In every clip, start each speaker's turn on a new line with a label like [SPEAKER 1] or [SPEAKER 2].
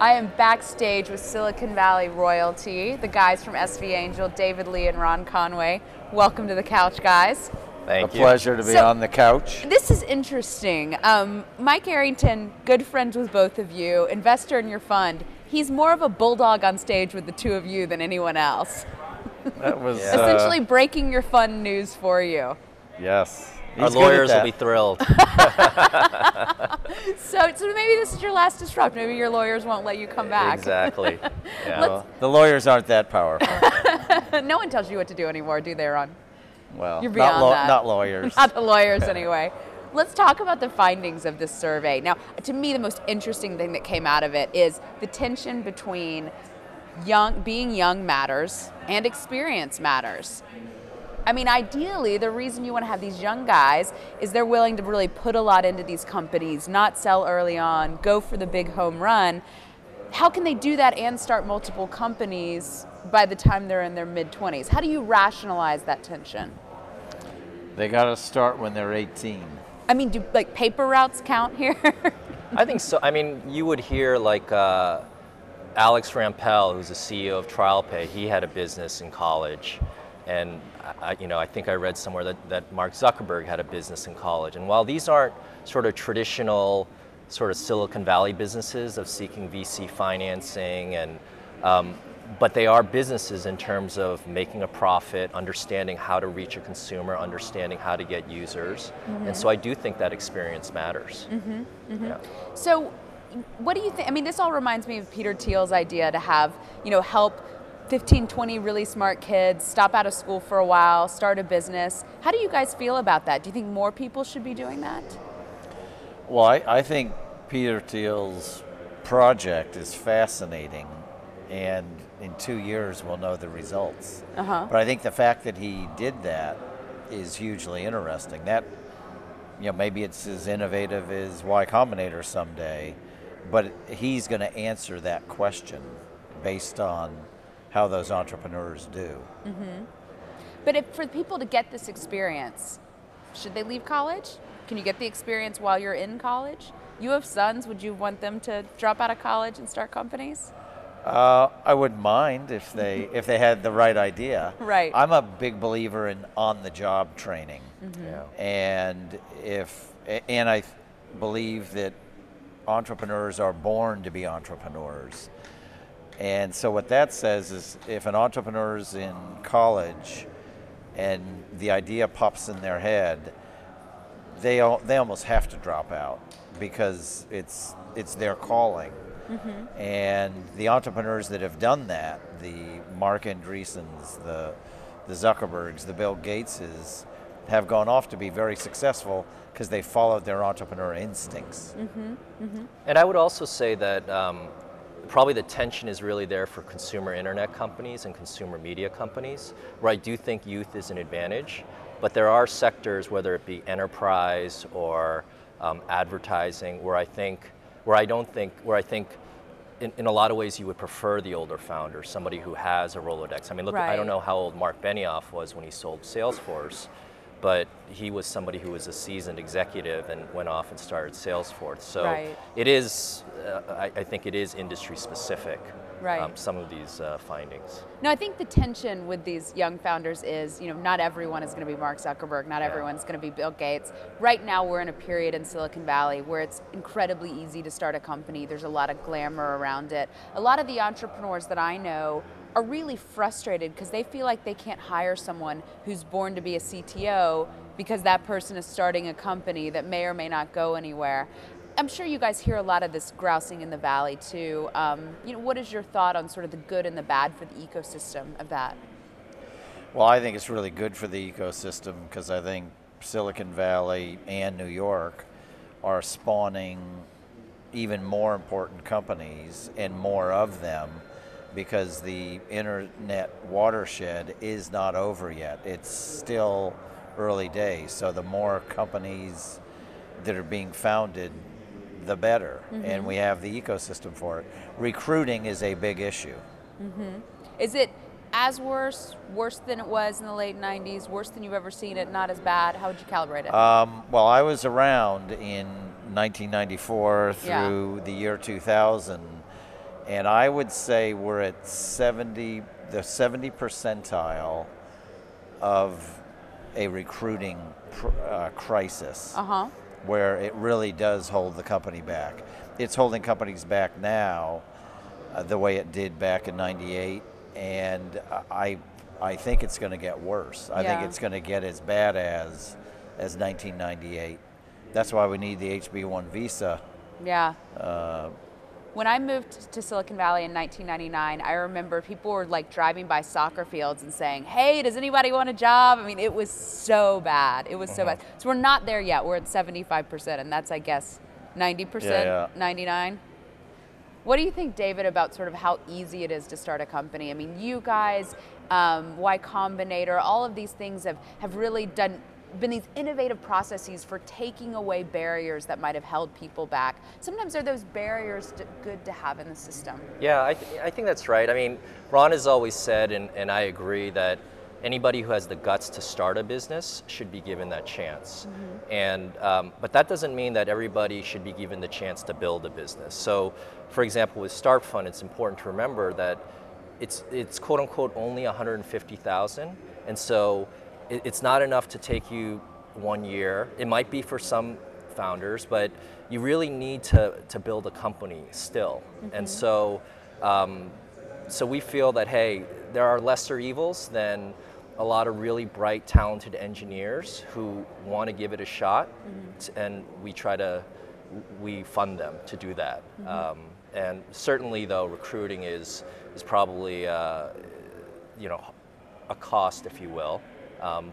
[SPEAKER 1] I am backstage with Silicon Valley royalty, the guys from SV Angel, David Lee and Ron Conway. Welcome to the couch, guys.
[SPEAKER 2] Thank you.
[SPEAKER 3] A pleasure to be on the couch.
[SPEAKER 1] This is interesting. Mike Arrington, good friends with both of you, investor in your fund. He's more of a bulldog on stage with the two of you than anyone else.
[SPEAKER 3] That was
[SPEAKER 1] essentially breaking your fun news for you.
[SPEAKER 3] Yes.
[SPEAKER 2] Our lawyers will be thrilled.
[SPEAKER 1] So maybe this is your last disrupt. Maybe your lawyers won't let you come back.
[SPEAKER 2] Exactly. Yeah.
[SPEAKER 3] Well, the lawyers aren't that powerful.
[SPEAKER 1] No one tells you what to do anymore, do they, Ron?
[SPEAKER 3] Well,
[SPEAKER 1] you're beyond that.
[SPEAKER 3] Not lawyers.
[SPEAKER 1] Not the lawyers, anyway. Let's talk about the findings of this survey. Now, to me, the most interesting thing that came out of it is the tension between being young matters and experience matters. I mean, ideally, the reason you want to have these young guys is they're willing to really put a lot into these companies, not sell early on, go for the big home run. How can they do that and start multiple companies by the time they're in their mid-20s? How do you rationalize that tension?
[SPEAKER 3] They got to start when they're 18.
[SPEAKER 1] I mean, do like paper routes count here?
[SPEAKER 2] I think so. I mean, you would hear like Alex Rampell, who's the CEO of TrialPay. He had a business in college. And I think I read somewhere that Mark Zuckerberg had a business in college. And while these aren't sort of traditional sort of Silicon Valley businesses of seeking VC financing, but they are businesses in terms of making a profit, understanding how to reach a consumer, understanding how to get users. Mm-hmm. And so I do think that experience matters. Mm-hmm. Mm-hmm. Yeah.
[SPEAKER 1] So what do you think? I mean, this all reminds me of Peter Thiel's idea to have, help 15, 20 really smart kids stop out of school for a while, start a business. How do you guys feel about that? Do you think more people should be doing that?
[SPEAKER 3] Well, I think Peter Thiel's project is fascinating, and in 2 years we'll know the results. Uh-huh. But I think the fact that he did that is hugely interesting. That, maybe it's as innovative as Y Combinator someday, but he's going to answer that question based on how those entrepreneurs do. Mm-hmm.
[SPEAKER 1] But for people to get this experience, should they leave college? Can you get the experience while you're in college? You have sons, would you want them to drop out of college and start companies?
[SPEAKER 3] I wouldn't mind if they had the right idea.
[SPEAKER 1] Right.
[SPEAKER 3] I'm a big believer in on-the-job training.
[SPEAKER 1] Mm-hmm.
[SPEAKER 3] Yeah. And I believe that entrepreneurs are born to be entrepreneurs. And so what that says is if an entrepreneur's in college and the idea pops in their head, they almost have to drop out because it's their calling. Mm-hmm. And the entrepreneurs that have done that, the Mark Andreessens, the Zuckerbergs, the Bill Gateses, have gone off to be very successful because they followed their entrepreneur instincts. Mm-hmm.
[SPEAKER 2] Mm-hmm. And I would also say that probably the tension is really there for consumer internet companies and consumer media companies, where I do think youth is an advantage, but there are sectors, whether it be enterprise or advertising, where I think in a lot of ways you would prefer the older founder, somebody who has a Rolodex. I mean, look, right. I don't know how old Mark Benioff was when he sold Salesforce, but he was somebody who was a seasoned executive and went off and started Salesforce. So right. It is, I think it is industry specific, right. Some of these findings.
[SPEAKER 1] No, I think the tension with these young founders is, not everyone is going to be Mark Zuckerberg, not everyone's going to be Bill Gates. Right now we're in a period in Silicon Valley where it's incredibly easy to start a company. There's a lot of glamour around it. A lot of the entrepreneurs that I know are really frustrated because they feel like they can't hire someone who's born to be a CTO because that person is starting a company that may or may not go anywhere. I'm sure you guys hear a lot of this grousing in the Valley too. What is your thought on sort of the good and the bad for the ecosystem of that?
[SPEAKER 3] Well, I think it's really good for the ecosystem because I think Silicon Valley and New York are spawning even more important companies and more of them, because the internet watershed is not over yet. It's still early days. So the more companies that are being founded, the better. Mm-hmm. And we have the ecosystem for it. Recruiting is a big issue.
[SPEAKER 1] Mm-hmm. Is it as worse than it was in the late 90s, worse than you've ever seen it, not as bad? How would you calibrate it?
[SPEAKER 3] Well, I was around in 1994 through the year 2000, And I would say we're at 70, the 70 percentile of a recruiting crisis, where it really does hold the company back. It's holding companies back now the way it did back in '98, and I think it's going to get worse. I think it's going to get as bad as 1998. That's why we need the HB1 visa.
[SPEAKER 1] Yeah. When I moved to Silicon Valley in 1999, I remember people were like driving by soccer fields and saying, "Hey, does anybody want a job?" I mean, it was so bad. It was so bad. So we're not there yet. We're at 75%, and that's, I guess, 90%, 99%. What do you think, David, about sort of how easy it is to start a company? I mean, you guys, Y Combinator, all of these things have really been these innovative processes for taking away barriers that might have held people back. Sometimes are those barriers good to have in the system?
[SPEAKER 2] Yeah, I think that's right. I mean, Ron has always said, and I agree, that anybody who has the guts to start a business should be given that chance. And but that doesn't mean that everybody should be given the chance to build a business. So, for example, with Start Fund, it's important to remember that it's quote unquote only 150,000, and so it's not enough to take you 1 year. It might be for some founders, but you really need to build a company still. And so, so we feel that, hey, there are lesser evils than a lot of really bright, talented engineers who want to give it a shot, and we fund them to do that. And certainly, though, recruiting is probably you know, a cost, if you will.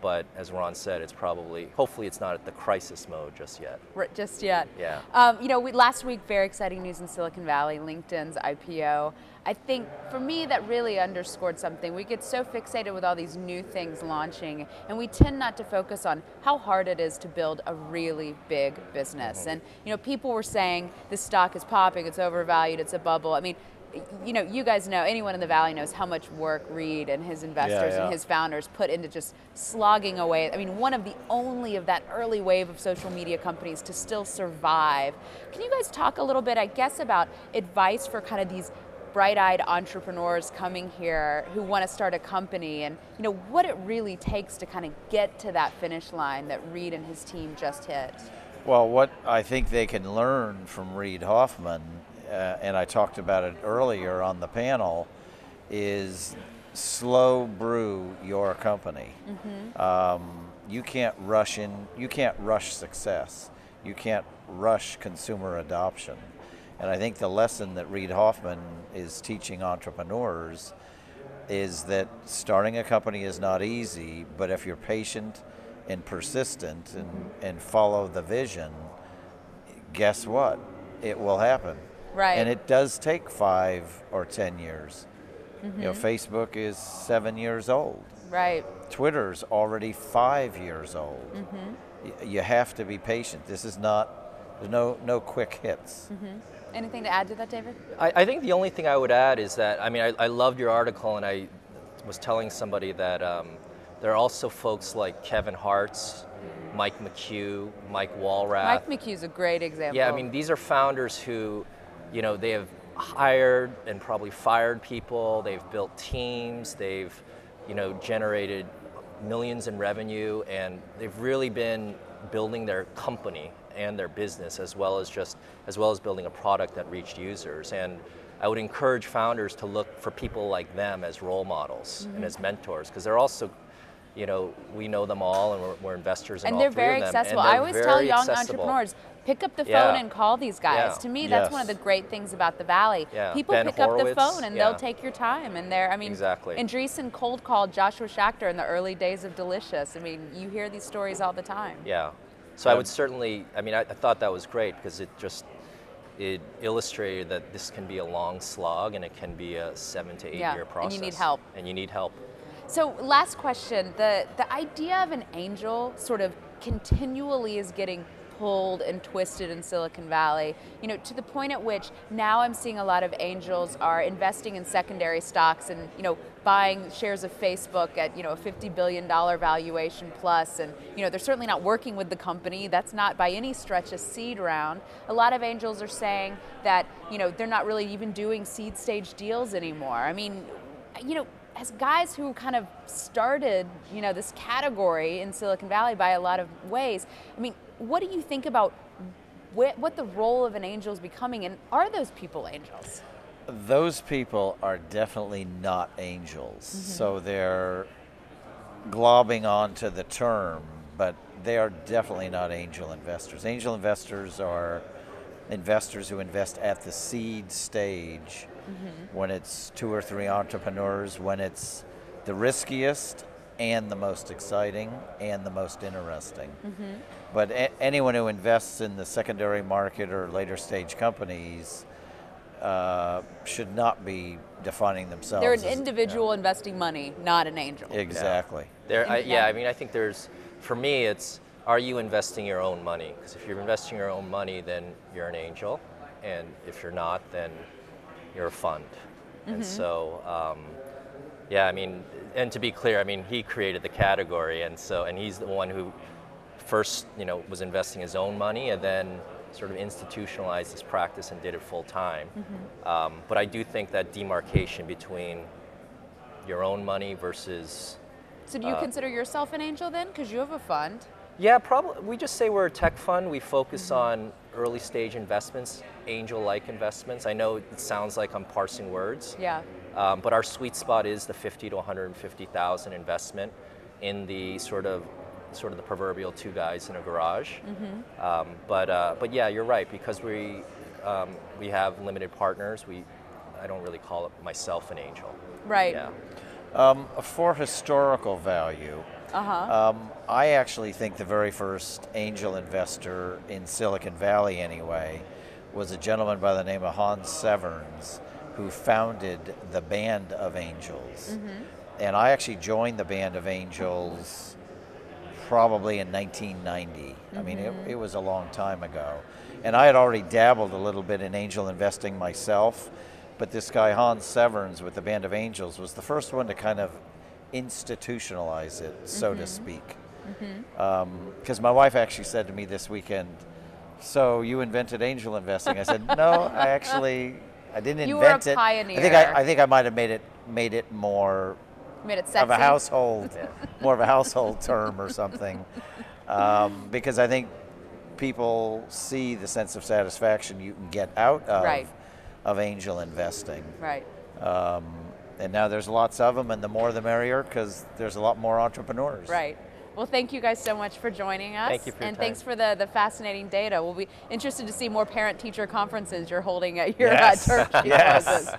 [SPEAKER 2] But as Ron said, it's hopefully it's not at the crisis mode just yet.
[SPEAKER 1] Just yet.
[SPEAKER 2] Yeah.
[SPEAKER 1] You know, last week, very exciting news in Silicon Valley, LinkedIn's IPO. I think for me that really underscored something. We get so fixated with all these new things launching, and we tend not to focus on how hard it is to build a really big business. And you know, people were saying this stock is popping, it's overvalued, it's a bubble. I mean, you know, you guys know, anyone in the Valley knows how much work Reed and his investors and his founders put into just slogging away. I mean, one of the only of that early wave of social media companies to still survive. Can you guys talk a little bit, I guess, about advice for kind of these bright-eyed entrepreneurs coming here who want to start a company, and you know, what it really takes to kind of get to that finish line that Reed and his team just hit?
[SPEAKER 3] Well, what I think they can learn from Reid Hoffman, and I talked about it earlier on the panel, is slow brew your company. You can't rush success. You can't rush consumer adoption. And I think the lesson that Reid Hoffman is teaching entrepreneurs is that starting a company is not easy, but if you're patient and persistent and follow the vision, guess what? It will happen.
[SPEAKER 1] Right.
[SPEAKER 3] And it does take 5 or 10 years. You know, Facebook is 7 years old.
[SPEAKER 1] Right.
[SPEAKER 3] Twitter's already 5 years old. You have to be patient. This is not, there's no quick hits.
[SPEAKER 1] Anything to add to that, David?
[SPEAKER 2] I think the only thing I would add is that, I mean, I loved your article, and I was telling somebody that there are also folks like Kevin Hartz, Mike McHugh, Mike Walrath.
[SPEAKER 1] Mike McHugh's a great example.
[SPEAKER 2] Yeah, I mean, these are founders who, you know, they have hired and probably fired people, they've built teams, they've, you know, generated millions in revenue, and they've really been building their company and their business as well as building a product that reached users. And I would encourage founders to look for people like them as role models and as mentors, because they're also, you know, we know them all, and we're investors in all three of them.
[SPEAKER 1] And they're very accessible. I always tell young entrepreneurs, pick up the phone and call these guys. To me, that's one of the great things about the Valley. People
[SPEAKER 2] Ben
[SPEAKER 1] pick up the
[SPEAKER 2] Horowitz,
[SPEAKER 1] phone and they'll take your time. And they're, I mean, Andreessen cold called Joshua Schachter in the early days of Delicious. I mean, you hear these stories all the time.
[SPEAKER 2] Yeah. So I would certainly, I mean, I thought that was great, because it illustrated that this can be a long slog, and it can be a 7 to 8 year process.
[SPEAKER 1] And you need help.
[SPEAKER 2] And you need help.
[SPEAKER 1] So last question, the idea of an angel sort of continually is getting pulled and twisted in Silicon Valley, to the point at which now I'm seeing a lot of angels are investing in secondary stocks and, buying shares of Facebook at, a $50 billion valuation plus, and, they're certainly not working with the company. That's not by any stretch a seed round. A lot of angels are saying that, they're not really even doing seed stage deals anymore. I mean, as guys who kind of started, this category in Silicon Valley by a lot of ways, I mean, what do you think about what the role of an angel is becoming, and are those people angels?
[SPEAKER 3] Those people are definitely not angels. So they're globbing onto the term, but they are definitely not angel investors. Angel investors are investors who invest at the seed stage, when it's 2 or 3 entrepreneurs, when it's the riskiest and the most exciting and the most interesting. But anyone who invests in the secondary market or later stage companies should not be defining themselves.
[SPEAKER 1] They're an individual investing money, not an angel.
[SPEAKER 3] Exactly.
[SPEAKER 2] I mean, I think for me, it's, are you investing your own money? Because if you're investing your own money, then you're an angel. And if you're not, then you're a fund. And so, I mean, and to be clear, I mean, he created the category, and he's the one who first, was investing his own money and then sort of institutionalized this practice and did it full time. But I do think that demarcation between your own money versus...
[SPEAKER 1] So do you consider yourself an angel then? Because you have a fund.
[SPEAKER 2] Yeah, probably. We just say we're a tech fund. We focus on early stage investments, angel-like investments. I know it sounds like I'm parsing words.
[SPEAKER 1] Yeah.
[SPEAKER 2] But our sweet spot is the 50 to 150,000 investment in the sort of the proverbial 2 guys in a garage. But yeah, you're right, because we have limited partners. I don't really call it myself an angel.
[SPEAKER 1] Right.
[SPEAKER 2] Yeah.
[SPEAKER 3] For historical value, I actually think the very first angel investor in Silicon Valley anyway was a gentleman by the name of Hans Severns, who founded the Band of Angels. And I actually joined the Band of Angels probably in 1990. I mean, it was a long time ago. And I had already dabbled a little bit in angel investing myself, but this guy Hans Severns with the Band of Angels was the first one to kind of institutionalize it, so to speak. Because my wife actually said to me this weekend, "So you invented angel investing?" I said, "No, I didn't
[SPEAKER 1] You
[SPEAKER 3] invent
[SPEAKER 1] were a
[SPEAKER 3] it.
[SPEAKER 1] pioneer.
[SPEAKER 3] I think I might have made it more
[SPEAKER 1] Made it sexy.
[SPEAKER 3] of a household, more of a household term or something, because I think people see the sense of satisfaction you can get out of angel investing.
[SPEAKER 1] Right.
[SPEAKER 3] And now there's lots of them, and the more the merrier, because there's a lot more entrepreneurs.
[SPEAKER 1] Right. Well, thank you guys so much for joining us.
[SPEAKER 2] Thank you for your
[SPEAKER 1] and
[SPEAKER 2] time.
[SPEAKER 1] thanks for the fascinating data. We'll be interested to see more parent-teacher conferences you're holding at your
[SPEAKER 3] Yes.
[SPEAKER 1] church.
[SPEAKER 3] Yes.